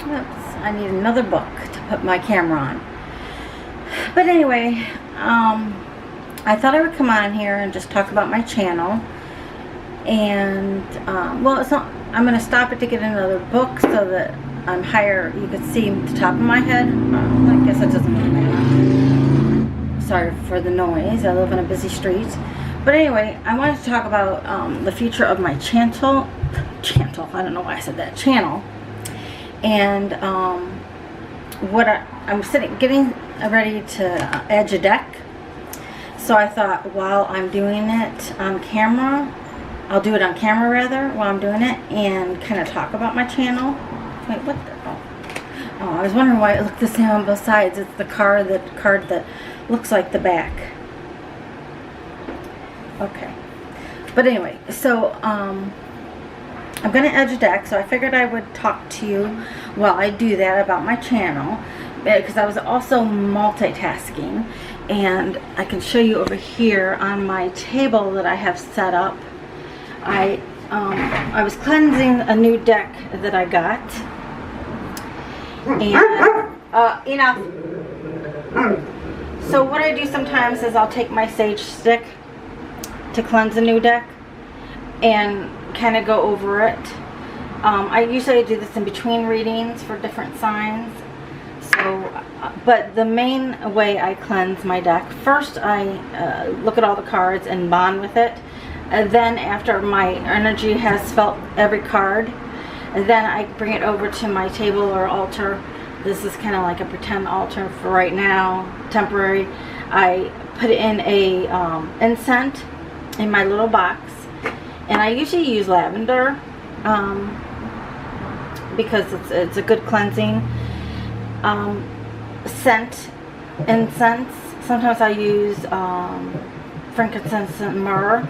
Oops, I need another book to put my camera on. But anyway, I thought I would come on here and just talk about my channel. And, well, it's not, I'm going to stop it to get another book so that I'm higher, you can see the top of my head. I guess it doesn't really matter. Sorry for the noise, I live in a busy street. But anyway, I wanted to talk about the future of my channel, I don't know why I said that, channel. And what I'm getting ready to edge a deck. So I thought while I'm doing it on camera, I'll do it on camera rather while I'm doing it and kind of talk about my channel. Wait, what the? Oh, I was wondering why it looked the same on both sides. It's the card that looks like the back. Okay. But anyway, so I'm going to edge a deck, so I figured I would talk to you while I do that about my channel, because I was also multitasking, and I can show you over here on my table that I have set up. I was cleansing a new deck that I got, and enough. So what I do sometimes is I'll take my sage stick to cleanse a new deck and kind of go over it. I usually do this in between readings for different signs. So, but the main way I cleanse my deck, first I look at all the cards and bond with it. And then after my energy has felt every card, and then I bring it over to my table or altar. This is kind of like a pretend altar for right now, temporary. I put it in a incense in my little box, and I usually use lavender because it's a good cleansing scent incense. Sometimes I use frankincense and myrrh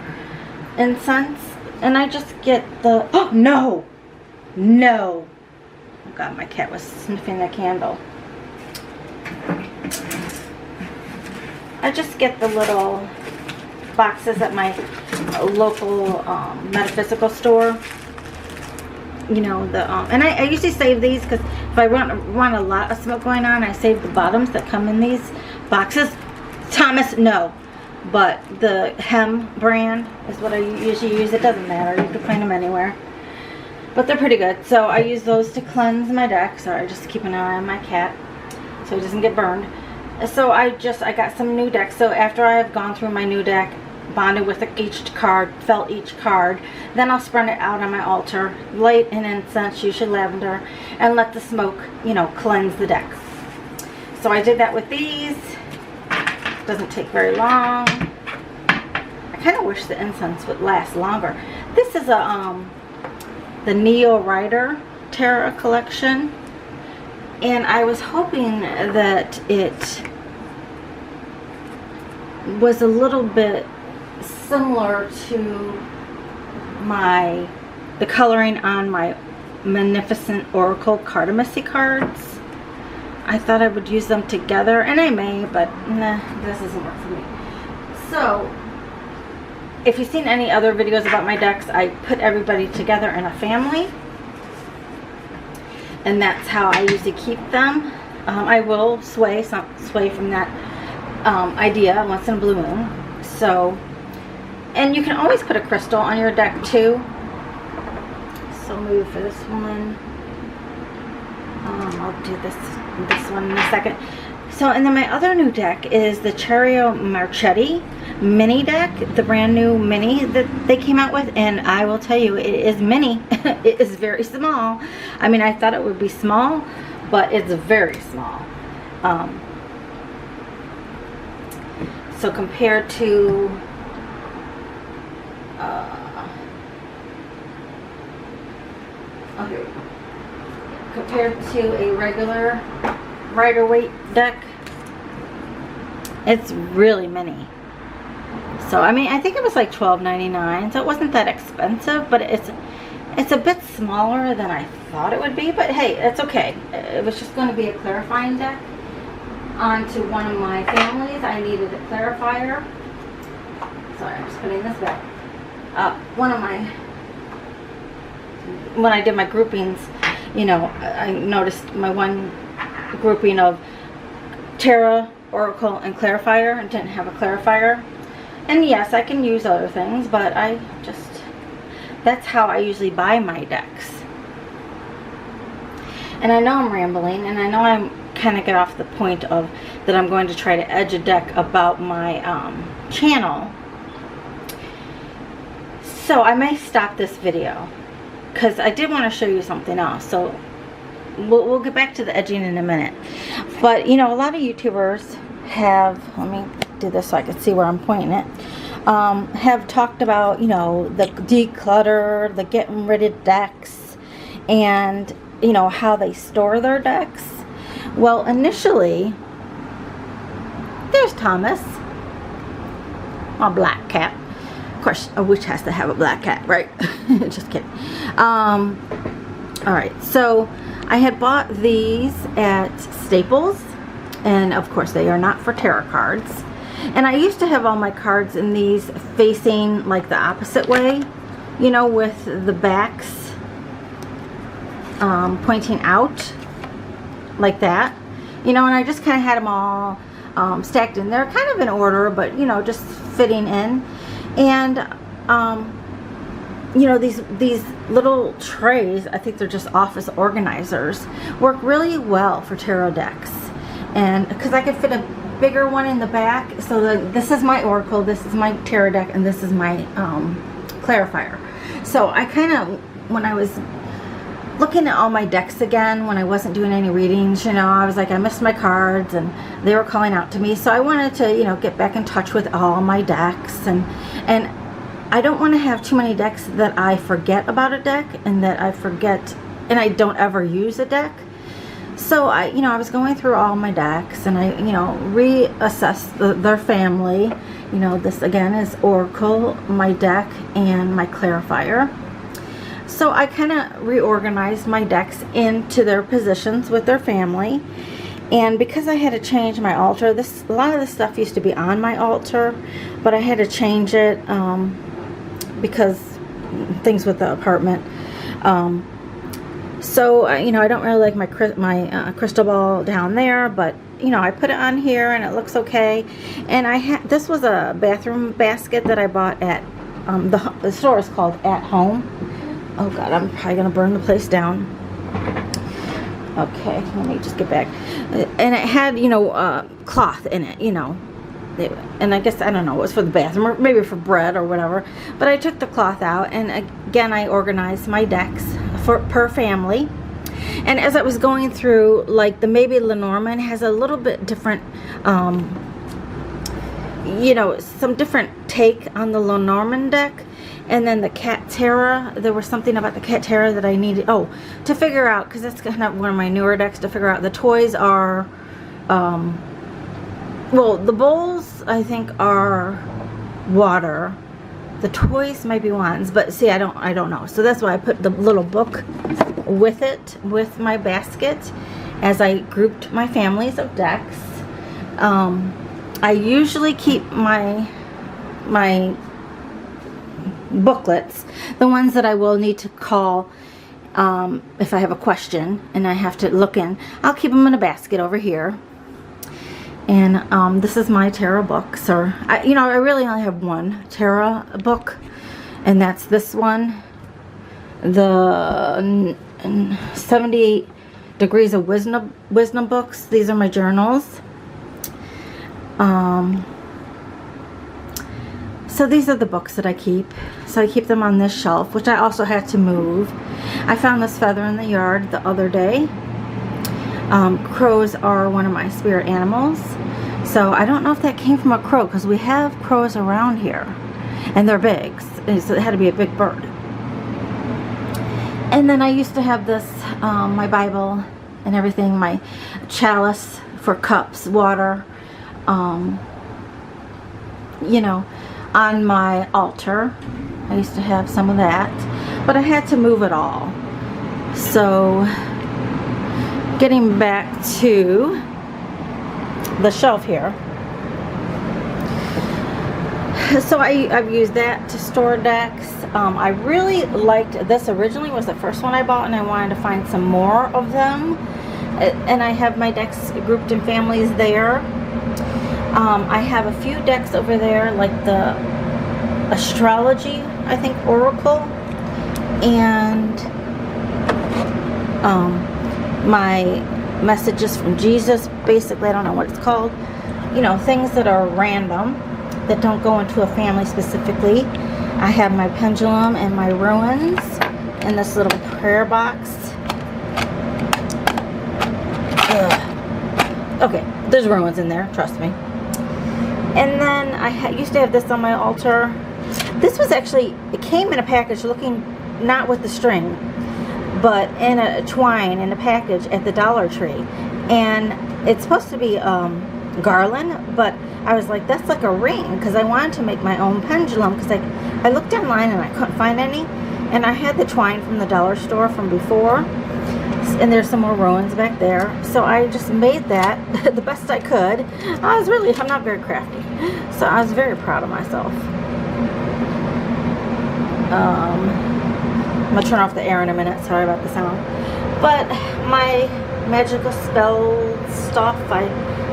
incense, and I just get the oh no oh god, my cat was sniffing the candle. I just get the little boxes at my local metaphysical store, you know, the and I usually save these because if I want a lot of smoke going on, I save the bottoms that come in these boxes. Thomas, no. But the Hem brand is what I usually use. It doesn't matter. You can find them anywhere. But they're pretty good. So I use those to cleanse my deck. Sorry, just keep an eye on my cat so he doesn't get burned. So I got some new decks. So after I have gone through my new deck, bonded with each card, felt each card, then I'll spread it out on my altar, light an incense, usually lavender, and let the smoke, you know, cleanse the deck. So I did that with these. Doesn't take very long. I kind of wish the incense would last longer. This is a the Neo Rider Tarot collection, and I was hoping that it was a little bit similar to the coloring on my Magnificent Oracle Cartomancy cards. I thought I would use them together, and I may, but nah, this doesn't work for me. So, if you've seen any other videos about my decks, I put everybody together in a family, and that's how I usually keep them. I will sway from that idea once in a blue moon. So, and you can always put a crystal on your deck too. So maybe for this one, I'll do this one in a second. So, and then my other new deck is the Cherio Marchetti mini deck, the brand new mini that they came out with, and I will tell you, it is mini. It is very small. I mean, I thought it would be small, but it's very small. So compared to compared to a regular Rider-Waite deck, it's really mini. So I mean, I think it was like $12.99, so it wasn't that expensive, but it's a bit smaller than I thought it would be. But hey, it's okay. It was just going to be a clarifying deck onto one of my families. I needed a clarifier. Sorry, I'm just putting this back. When I did my groupings, you know, I noticed my one grouping of Tarot, Oracle, and Clarifier, and didn't have a Clarifier. And yes, I can use other things, but that's how I usually buy my decks. And I know I'm rambling, and I know I'm kind of get off the point of that I'm going to try to edge a deck about my channel. So I may stop this video because I did want to show you something else. So we'll get back to the edging in a minute. But you know, a lot of YouTubers have, let me do this so I can see where I'm pointing it, have talked about, you know, the declutter, the getting rid of decks, and you know, how they store their decks. Well, initially, there's Thomas, my black cat. Of course, a witch has to have a black cat, right? Just kidding. Alright, so I had bought these at Staples, and of course they are not for tarot cards. And I used to have all my cards in these facing like the opposite way, you know, with the backs pointing out like that, you know, and I just kind of had them all stacked in there, kind of in order, but you know, just fitting in. And you know, these little trays, I think they're just office organizers, work really well for tarot decks. And because I could fit a bigger one in the back, so this is my Oracle, this is my tarot deck, and this is my Clarifier. So I kind of, when I was looking at all my decks again, when I wasn't doing any readings, you know, I was like, I missed my cards and they were calling out to me. So I wanted to, you know, get back in touch with all my decks, and I don't want to have too many decks that I forget about a deck, and that I forget and I don't ever use a deck. So I, you know, I was going through all my decks, and I, you know, reassessed their family. You know, this again is Oracle, my deck, and my Clarifier. So I kind of reorganized my decks into their positions with their family. And because I had to change my altar, a lot of this stuff used to be on my altar, but I had to change it because things with the apartment. So you know, I don't really like my crystal ball down there, but you know, I put it on here and it looks okay. And this was a bathroom basket that I bought at the store is called At Home. Oh God, I'm probably gonna burn the place down. Okay, let me just get back. And it had, you know, cloth in it, you know. And I guess, I don't know, it was for the bathroom, or maybe for bread or whatever. But I took the cloth out, and again, I organized my decks per family. And as I was going through, like the maybe Lenormand has a little bit different, you know, some different take on the Lenormand deck. And then the Cat Terra, there was something about the Cat Terra that I needed, to figure out, because that's kind of one of my newer decks, to figure out. The toys are, well, the bowls, I think, are water. The toys might be wands, but see, I don't know. So that's why I put the little book with it, with my basket, as I grouped my families of decks. I usually keep my booklets, the ones that I will need to call if I have a question and I have to look in. I'll keep them in a basket over here. And this is my tarot book. So you know, I really only have one tarot book, and that's this one, the 78 Degrees of Wisdom books. These are my journals. So these are the books that I keep. So I keep them on this shelf, which I also had to move. I found this feather in the yard the other day. Crows are one of my spirit animals. So I don't know if that came from a crow, because we have crows around here. And they're big. So it had to be a big bird. And then I used to have this, my Bible and everything, my chalice for cups, water, you know, on my altar. I used to have some of that, but I had to move it all. So getting back to the shelf here. So I've used that to store decks. I really liked this. Originally was the first one I bought, and I wanted to find some more of them. And I have my decks grouped in families there. I have a few decks over there, like the astrology, I think, oracle, and my messages from Jesus. Basically, I don't know what it's called. You know, things that are random, that don't go into a family specifically. I have my pendulum and my ruins in this little prayer box. Ugh. Okay, there's ruins in there, trust me. And then I used to have this on my altar. This was actually, it came in a package looking, not with the string, but in a twine in a package at the Dollar Tree. And it's supposed to be garland, but I was like, that's like a ring, because I wanted to make my own pendulum, because I looked online and I couldn't find any, and I had the twine from the dollar store from before, and there's some more ruins back there, so I just made that the best I could. I'm not very crafty, so I was very proud of myself. I'm gonna turn off the air in a minute, sorry about the sound. But my magical spell stuff I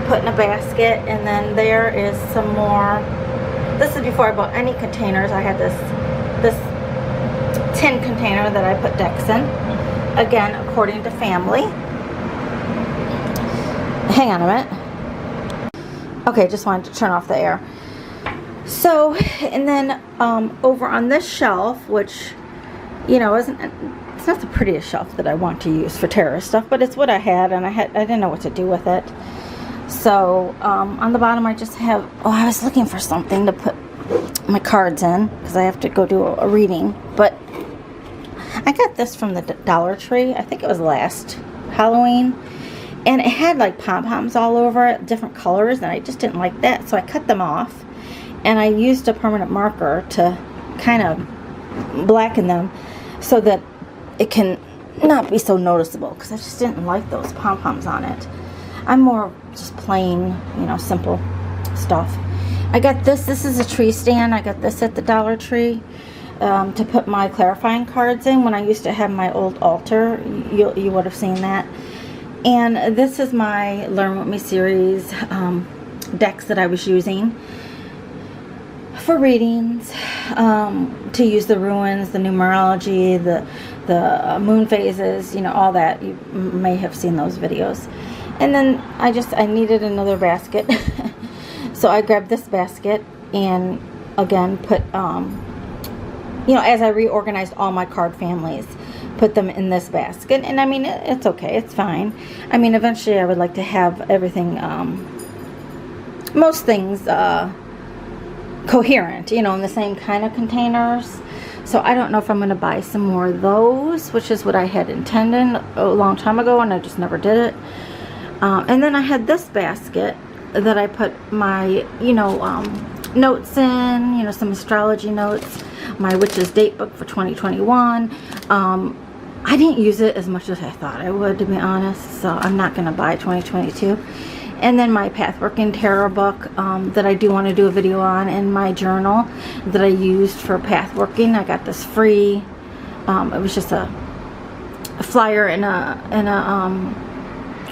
put in a basket, and then there is some more. This is before I bought any containers. I had this tin container that I put decks in, again according to family. Hang on a minute. Okay, just wanted to turn off the air. So, and then over on this shelf, which, you know, it's not the prettiest shelf that I want to use for tarot stuff, but it's what I had, and I didn't know what to do with it. So on the bottom I just have, I was looking for something to put my cards in, because I have to go do a reading. But I got this from the Dollar Tree, I think it was last Halloween, and it had like pom-poms all over it, different colors, and I just didn't like that, so I cut them off, and I used a permanent marker to kind of blacken them so that it can not be so noticeable, because I just didn't like those pom-poms on it. I'm more just plain, you know, simple stuff. I got this. This is a tree stand. I got this at the Dollar Tree to put my clarifying cards in. When I used to have my old altar, you would have seen that. And this is my Learn With Me series decks that I was using for readings, to use the ruins, the numerology, the moon phases, you know, all that. You may have seen those videos. And then I needed another basket. So I grabbed this basket and again put, you know, as I reorganized all my card families, put them in this basket. And I mean, it's okay, it's fine. I mean, eventually I would like to have everything, most things coherent, you know, in the same kind of containers. So I don't know if I'm going to buy some more of those, which is what I had intended a long time ago, and I just never did it. And then I had this basket that I put my, you know, notes in, you know, some astrology notes, my witch's date book for 2021. I didn't use it as much as I thought I would, to be honest, so I'm not going to buy 2022. And then my Pathworking Tarot book that I do want to do a video on, and my journal that I used for Pathworking. I got this free. It was just a flyer in a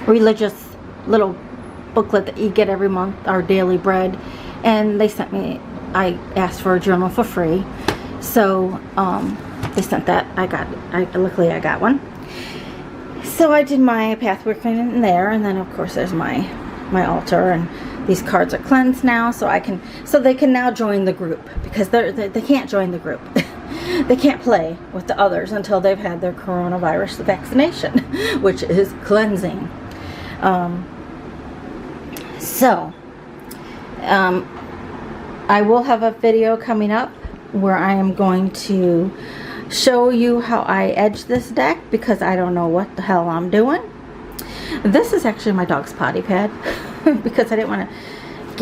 religious little booklet that you get every month, our daily bread, and they sent me, I asked for a journal for free, so they sent that. Luckily I got one. So I did my pathworking in there, and then of course there's my altar, and these cards are cleansed now, so they can now join the group, because they can't join the group. They can't play with the others until they've had their coronavirus vaccination, which is cleansing. I will have a video coming up where I am going to show you how I edge this deck, because I don't know what the hell I'm doing. This is actually my dog's potty pad because I didn't want to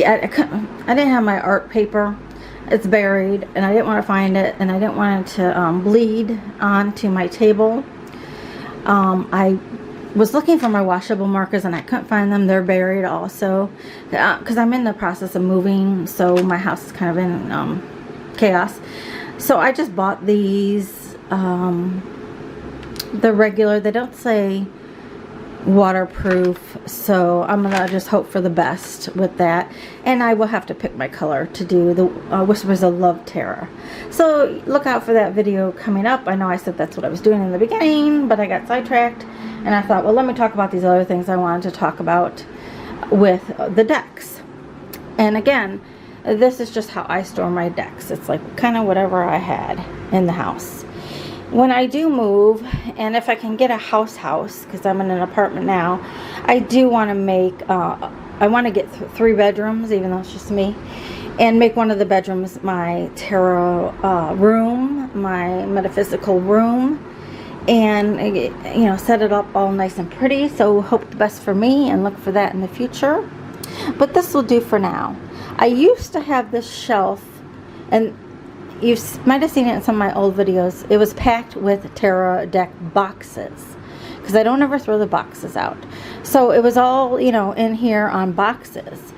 I didn't have my art paper. It's buried, and I didn't want to find it, and I didn't want it to bleed onto my table. I was looking for my washable markers, and I couldn't find them. They're buried also, because I'm in the process of moving, so my house is kind of in chaos. So I just bought these, the regular, they don't say waterproof, so I'm gonna just hope for the best with that. And I will have to pick my color to do the Whispers of Love Tarot. So look out for that video coming up. I know I said that's what I was doing in the beginning, but I got sidetracked, and I thought, well, let me talk about these other things I wanted to talk about with the decks. And again, this is just how I store my decks. It's like kind of whatever I had in the house. When I do move, and if I can get a house, because I'm in an apartment now, I do want to make, I want to get 3 bedrooms, even though it's just me, and make one of the bedrooms my tarot room, my metaphysical room, and, you know, set it up all nice and pretty. So hope the best for me and look for that in the future. But this will do for now. I used to have this shelf, and you might have seen it in some of my old videos. It was packed with tarot deck boxes, because I don't ever throw the boxes out. So it was all, you know, in here on boxes.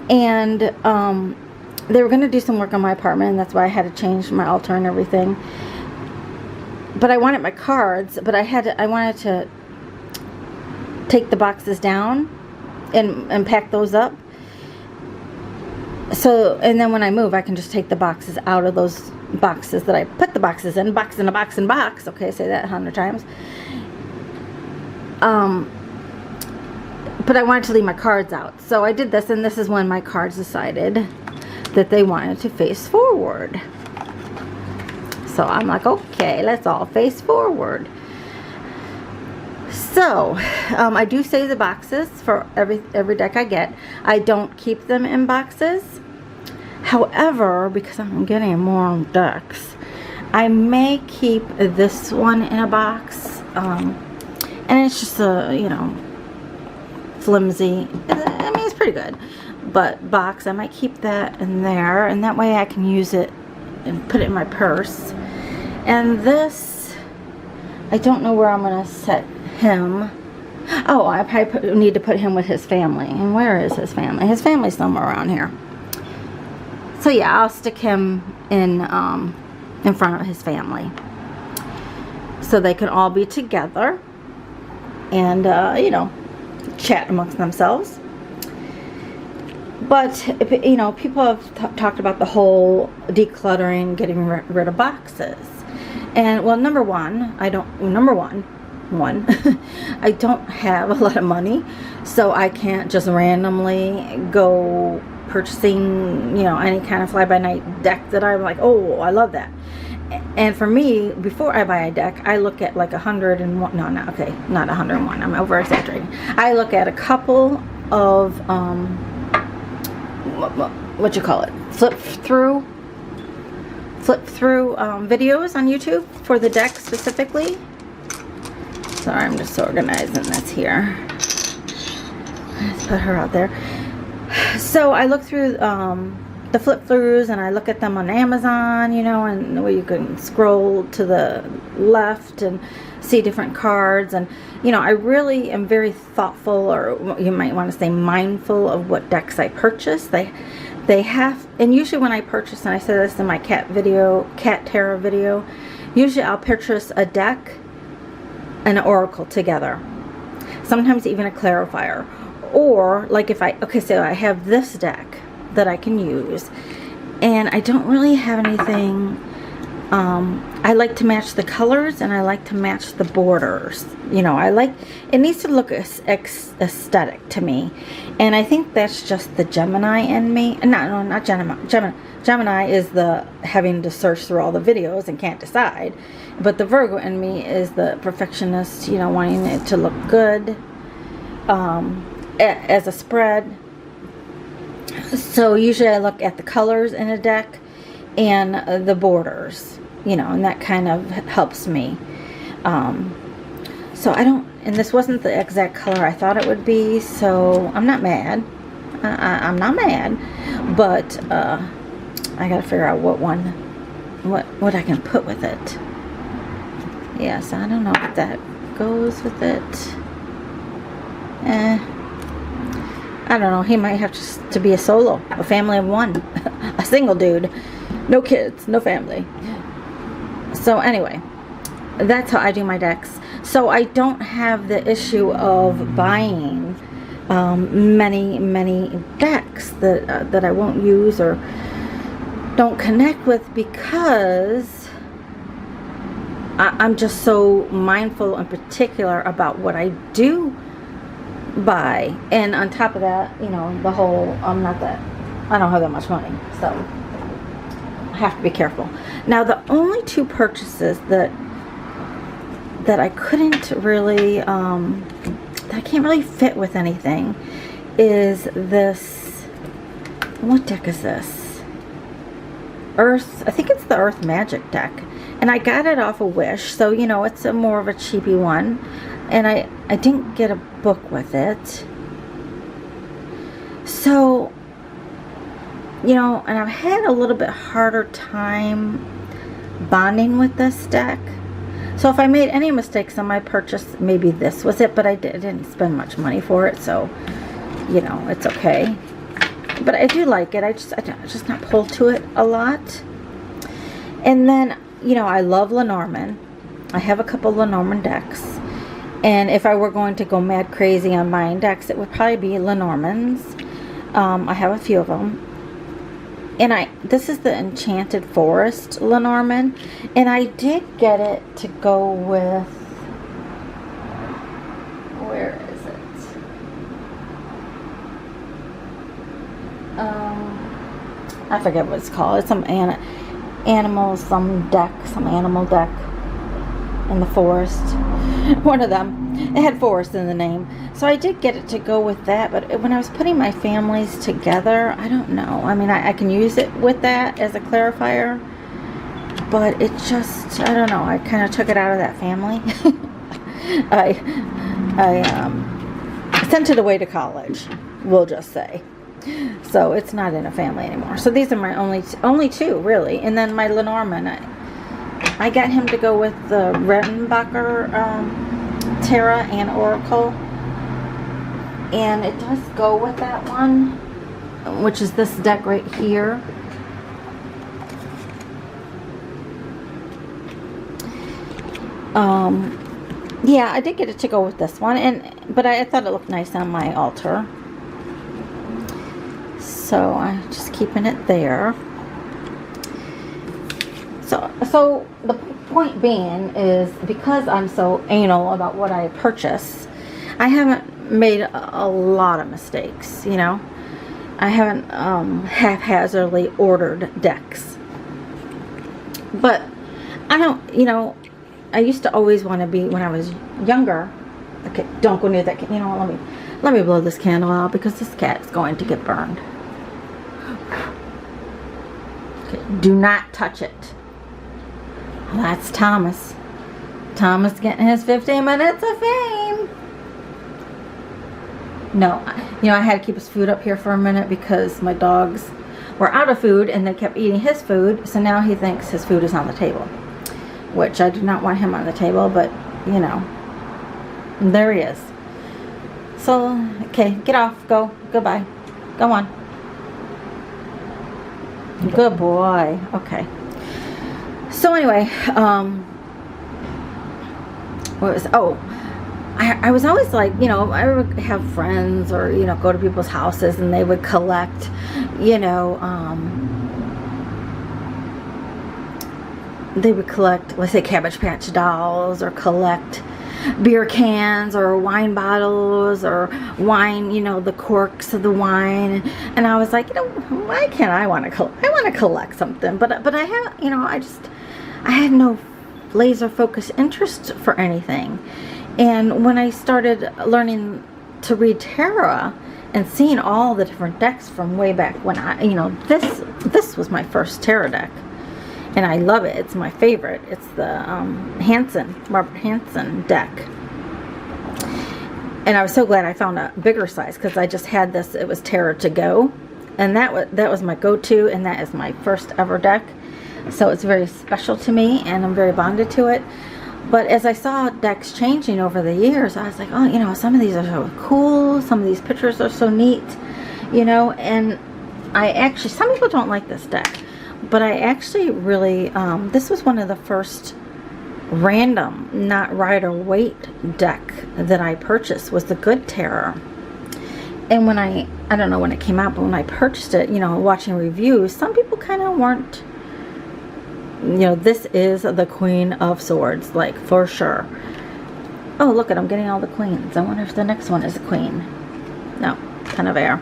And they were going to do some work on my apartment, and that's why I had to change my altar and everything. But I wanted my cards, but I wanted to take the boxes down and pack those up. So, and then when I move, I can just take the boxes out of those boxes that I put the boxes in. Box in a box in box. Okay, say that 100 times. But I wanted to leave my cards out. So I did this, and this is when my cards decided that they wanted to face forward. So I'm like, okay, let's all face forward. So, I do save the boxes for every deck I get. I don't keep them in boxes. However, because I'm getting more decks, I may keep this one in a box. And it's just a, you know, flimsy, I mean, it's pretty good. But box, I might keep that in there. And that way I can use it and put it in my purse. And this, I don't know where I'm going to set him. Oh, I probably need to put him with his family. And where is his family? His family's somewhere around here. So yeah, I'll stick him in front of his family, so they can all be together and you know, chat amongst themselves. But you know, people have talked about the whole decluttering, getting rid of boxes. And well, number one, I don't have a lot of money, so I can't just randomly go purchasing, you know, any kind of fly-by-night deck that I'm like, oh, I love that. And for me, before I buy a deck, I look at like 101, no, not 101, I'm over exaggerating. I look at a couple of what you call it, flip through videos on YouTube for the deck specifically. Sorry, I'm just organizing this here. Let's put her out there. So I look through the flip throughs, and I look at them on Amazon, you know, and where you can scroll to the left and see different cards. And you know, I really am very thoughtful, or you might want to say mindful, of what decks I purchase. They have, and usually when I purchase, and I said this in my cat tarot video, usually I'll purchase a deck and an oracle together, sometimes even a clarifier. Or like if so I have this deck that I can use, and I don't really have anything. I like to match the colors, and I like to match the borders. You know, it needs to look aesthetic to me, and I think that's just the Gemini in me. No, not Gemini. Gemini is the having to search through all the videos and can't decide, but the Virgo in me is the perfectionist. You know, wanting it to look good. As a spread. So usually I look at the colors in a deck and the borders, you know, and that kind of helps me. So I don't, and this wasn't the exact color I thought it would be, so I'm not mad. I'm not mad, but I gotta figure out what I can put with it. Yes, I don't know if that goes with it. I don't know. He might have to be a solo, a family of one, a single dude, no kids, no family. So anyway, that's how I do my decks. So I don't have the issue of buying many decks that I won't use or don't connect with, because I'm just so mindful and particular about what I do buy. And on top of that, you know, the whole, I don't have that much money, so I have to be careful. Now, the only two purchases that I couldn't really, that I can't really fit with anything is this, what deck is this? Earth, I think it's the Earth Magic deck. And I got it off of Wish, so, you know, it's a more of a cheapy one. And I didn't get a book with it. So, you know, and I've had a little bit harder time bonding with this deck. So if I made any mistakes on my purchase, maybe this was it. But I didn't spend much money for it, so, you know, it's okay. But I do like it. I'm just not pulled to it a lot. And then, you know, I love Lenormand. I have a couple Lenormand decks. And if I were going to go mad crazy on buying decks, it would probably be Lenormands. I have a few of them. And this is the Enchanted Forest Lenormand. And I did get it to go with, where is it? I forget what it's called. It's some animal deck in the forest. One of them. It had forest in the name. So I did get it to go with that, but when I was putting my families together, I don't know. I mean, I can use it with that as a clarifier, but it just, I don't know. I kind of took it out of that family. I sent it away to college, we'll just say. So it's not in a family anymore. So these are my only two, really. And then my Lenormand, I got him to go with the Redenbacher Terra and Oracle. And it does go with that one, which is this deck right here. Yeah, I did get it to go with this one, but I thought it looked nice on my altar. So I'm just keeping it there. So the point being is, because I'm so anal about what I purchase, I haven't made a lot of mistakes, you know. I haven't haphazardly ordered decks. But I don't, you know, I used to always want to be, when I was younger, okay, don't go near that, you know, let me blow this candle out, because this cat is going to get burned. Okay, do not touch it. Well, that's Thomas. Thomas getting his 15 minutes of fame. No, you know, I had to keep his food up here for a minute because my dogs were out of food and they kept eating his food. So now he thinks his food is on the table, which I do not want him on the table, but, you know, there he is. So, okay, get off, go, goodbye, go on. Good boy. Okay. So anyway, what was, I was always like, you know, I would have friends or, you know, go to people's houses and they would collect, you know, they would collect, let's say, Cabbage Patch dolls, or collect beer cans or wine bottles or wine, you know, the corks of the wine. And I was like, you know, why can't I want to collect something? But I have, you know, I had no laser focused interest for anything. And when I started learning to read tarot and seeing all the different decks from way back when, you know, this was my first tarot deck. And I love it. It's my favorite. It's the Robert Hansen deck. And I was so glad I found a bigger size, because I just had this. It was Tarot to Go, and that was my go-to, and that is my first ever deck. So it's very special to me, and I'm very bonded to it. But as I saw decks changing over the years, I was like, oh, you know, some of these are so cool. Some of these pictures are so neat, you know. And some people don't like this deck. But I actually really, this was one of the first random, not Rider-Waite deck that I purchased, was the Good Terror. And when I don't know when it came out, but when I purchased it, you know, watching reviews, some people kind of weren't, you know, this is the Queen of Swords, like, for sure. Oh, look, I'm getting all the queens. I wonder if the next one is a queen. No, kind of air.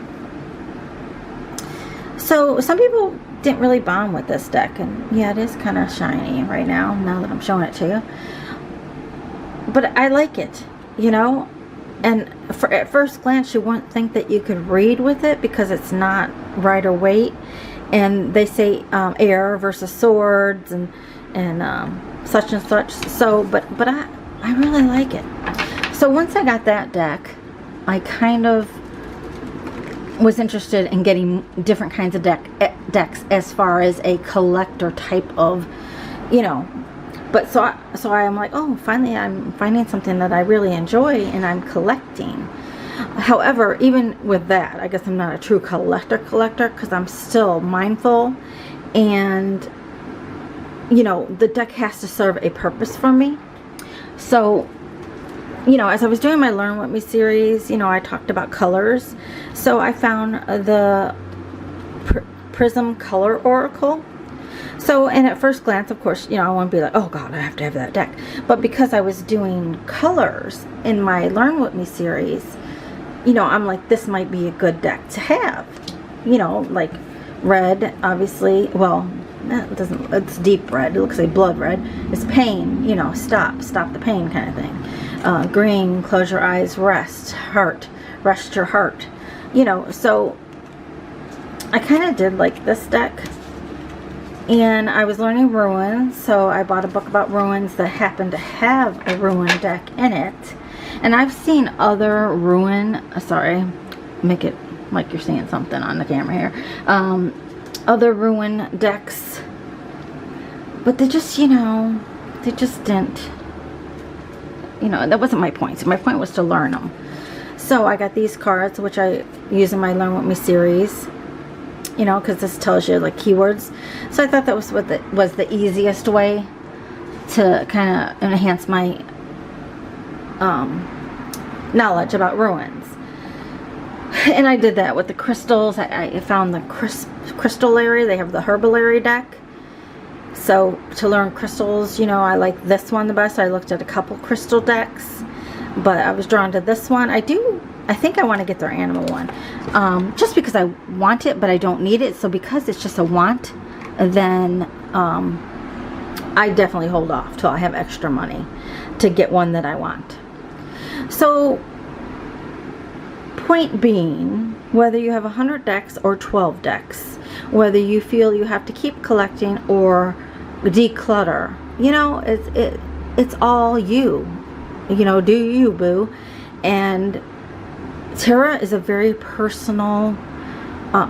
So some people didn't really bond with this deck, and yeah, it is kind of shiny right now that I'm showing it to you. But I like it, you know. And at first glance, you wouldn't think that you could read with it because it's not Rider-Waite, and they say air versus swords and such and such. So, but I really like it. So once I got that deck, I kind of was interested in getting different kinds of decks as far as a collector type of, you know. But so I'm like, oh, finally I'm finding something that I really enjoy and I'm collecting. However, even with that, I guess I'm not a true collector because I'm still mindful, and you know, the deck has to serve a purpose for me. So, you know, as I was doing my Learn With Me series, you know, I talked about colors. So I found the Prism Color Oracle. So, and at first glance, of course, you know, I want to be like, oh God, I have to have that deck. But because I was doing colors in my Learn With Me series, you know, I'm like, this might be a good deck to have. You know, like red, obviously. Well, that doesn't, it's deep red. It looks like blood red. It's pain, you know, stop the pain kind of thing. Green, close your eyes, rest, heart, rest your heart. You know, so I kind of did like this deck. And I was learning ruins, so I bought a book about ruins that happened to have a ruin deck in it. And I've seen other ruin, sorry, make it like you're seeing something on the camera here. Other ruin decks, but they just, you know, they just didn't, you know, that wasn't my point. So my point was to learn them. So I got these cards, which I use in my Learn With Me series. You know, because this tells you like keywords. So I thought that was what was the easiest way to kind of enhance my knowledge about ruins. And I did that with the crystals. I found the crystallary. They have the herballary deck. So to learn crystals, you know, I like this one the best. I looked at a couple crystal decks, but I was drawn to this one. I think I want to get their animal one, just because I want it, but I don't need it. So because it's just a want, then I definitely hold off till I have extra money to get one that I want. So point being, whether you have 100 decks or 12 decks, whether you feel you have to keep collecting or declutter, you know, it's all you. You know, do you, boo. And Tarot is a very personal,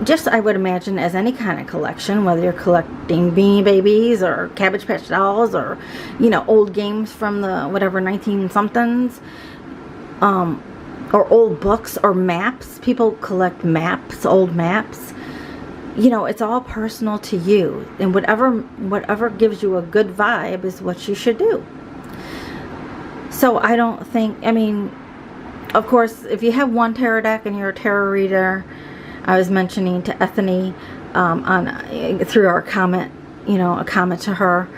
just I would imagine as any kind of collection, whether you're collecting Beanie Babies or Cabbage Patch Dolls or, you know, old games from the whatever 19-somethings, or old books or maps. People collect maps, old maps. You know, it's all personal to you, and whatever gives you a good vibe is what you should do. So I don't think, I mean, of course, if you have one tarot deck and you're a tarot reader, I was mentioning to Ethany through our comment, you know, a comment to her,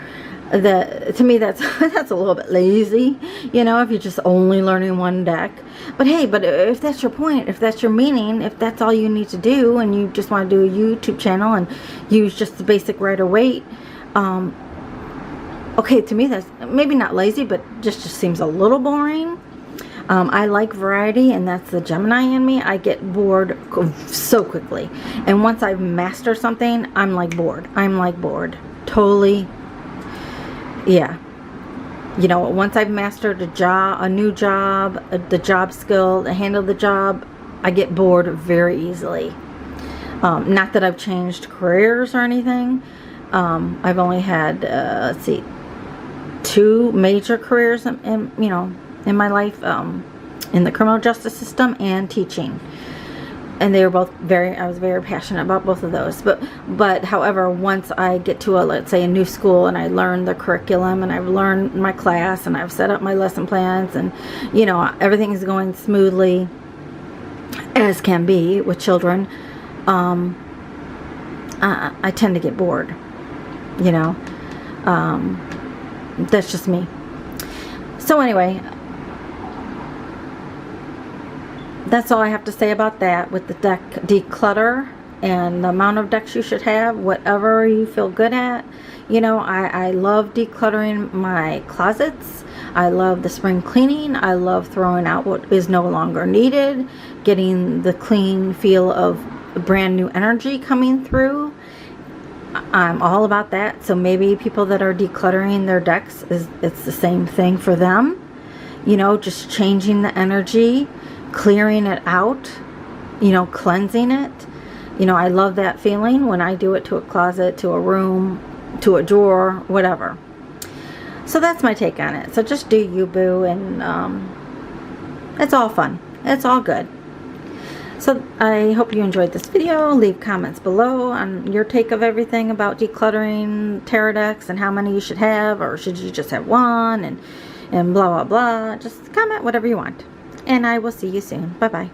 that to me that's a little bit lazy, you know, if you're just only learning one deck. But hey, but if that's your point, if that's your meaning, if that's all you need to do, and you just want to do a YouTube channel and use just the basic Rider-Waite, okay, to me that's maybe not lazy, but just seems a little boring. I like variety, and that's the Gemini in me. I get bored so quickly, and once I've mastered something, I'm like bored. Totally. Yeah. You know, once I've mastered a new job, the job skill, to handle the job, I get bored very easily. Not that I've changed careers or anything. I've only had, let's see, 2 major careers in my life, in the criminal justice system and teaching. and they were both I was very passionate about both of those. But however, once I get to let's say a new school, and I learn the curriculum, and I've learned my class, and I've set up my lesson plans, and you know, everything is going smoothly as can be with children, I tend to get bored, you know. That's just me. So anyway, that's all I have to say about that with the deck declutter and the amount of decks you should have, whatever you feel good at. You know, I love decluttering my closets. I love the spring cleaning. I love throwing out what is no longer needed, getting the clean feel of brand new energy coming through. I'm all about that. So maybe people that are decluttering their decks, it's the same thing for them. You know, just changing the energy, clearing it out, you know, cleansing it. You know, I love that feeling when I do it to a closet, to a room, to a drawer, whatever. So that's my take on it. So just do you, boo, and it's all fun. It's all good. So I hope you enjoyed this video. Leave comments below on your take of everything about decluttering tarot decks and how many you should have, or should you just have one, and blah, blah, blah. Just comment whatever you want. And I will see you soon. Bye-bye.